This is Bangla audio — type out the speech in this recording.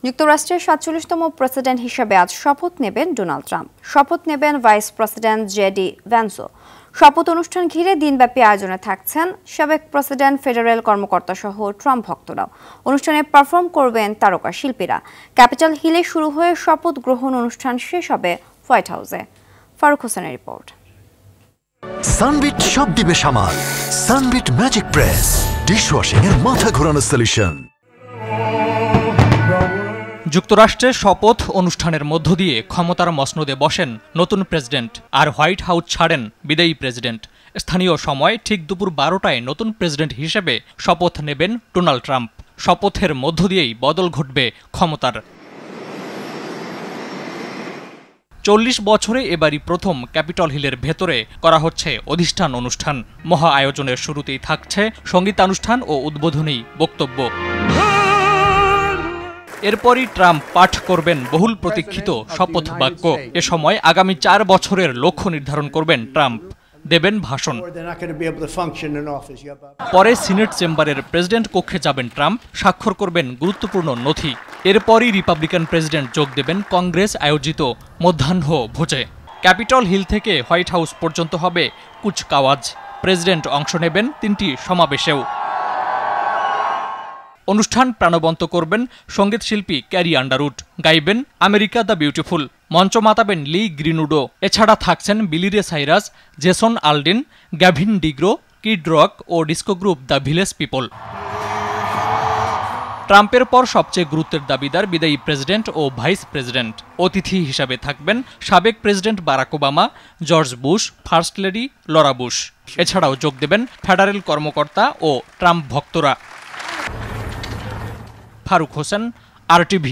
যুক্তরাষ্ট্রের ৪৭তম প্রেসিডেন্ট হিসেবে আজ শপথ নেবেন ডোনাল্ড ট্রাম্প। শপথ নেবেন ভাইস প্রেসিডেন্ট জেডি ভ্যান্সও। শপথ অনুষ্ঠান ঘিরে দিনব্যাপী আয়োজনে থাকছেন সাবেক প্রেসিডেন্ট, ফেডারেল কর্মকর্তা সহ ট্রাম্প ভক্তরাও। অনুষ্ঠানে পারফর্ম করবেন তারকা শিল্পীরা। ক্যাপিটাল হিলে শুরু হয়ে শপথ গ্রহণ অনুষ্ঠান শেষ হবে হোয়াইট হাউসে। ফারুক হোসেনের রিপোর্ট। সানবিট সব দিবে সামাল। সানবিট ম্যাজিক প্রেস ডিশওয়াশিং এর মাথা ঘোরানো সলিউশন। যুক্তরাষ্ট্রে শপথ অনুষ্ঠানের মধ্য দিয়ে ক্ষমতার মসনদে বসেন নতুন প্রেসিডেন্ট, আর হোয়াইট হাউস ছাড়েন বিদায়ী প্রেসিডেন্ট। স্থানীয় সময় ঠিক দুপুর 12টায় নতুন প্রেসিডেন্ট হিসেবে শপথ নেবেন ডোনাল্ড ট্রাম্প। শপথের মধ্য দিয়েই বদল ঘটবে ক্ষমতার। 40 বছরে এবারই প্রথম ক্যাপিটল হিলের ভেতরে করা হচ্ছে অধিষ্ঠান অনুষ্ঠান। মহা আয়োজনের শুরুতেই থাকছে সঙ্গীতানুষ্ঠান ও উদ্বোধনী বক্তব্য। এরপরই ট্রাম্প পাঠ করবেন বহুল প্রতীক্ষিত শপথ বাক্য। এ সময় আগামী 4 বছরের লক্ষ্য নির্ধারণ করবেন ট্রাম্প, দেবেন ভাষণ। পরে সিনেট চেম্বারের প্রেসিডেন্ট কক্ষে যাবেন ট্রাম্প, স্বাক্ষর করবেন গুরুত্বপূর্ণ নথি। এরপরই রিপাবলিকান প্রেসিডেন্ট যোগ দেবেন কংগ্রেস আয়োজিত মধ্যাহ্ন ভোজে। ক্যাপিটল হিল থেকে হোয়াইট হাউস পর্যন্ত হবে কুচকাওয়াজ। প্রেসিডেন্ট অংশ নেবেন 3টি সমাবেশেও। অনুষ্ঠান প্রাণবন্ত করবেন সঙ্গীতশিল্পী ক্যারি আন্ডারউড, গাইবেন আমেরিকা দ্য বিউটিফুল। মঞ্চ মাতাবেন লি গ্রিনুডো। এছাড়া থাকছেন Billy Ray Cyrus, Jason Aldean, Gavin DeGraw, Kid Rock ও disco group the Village People. ট্রাম্পের পর সবচেয়ে গুরুত্বের দাবিদার বিদায়ী প্রেসিডেন্ট ও ভাইস প্রেসিডেন্ট। অতিথি হিসাবে থাকবেন সাবেক president Barack Obama, George Bush, first lady Laura Bush. এছাড়াও যোগ দেবেন ফেডারেল কর্মকর্তা ও ট্রাম্প ভক্তরা। ফারুক হোসেন, RTV।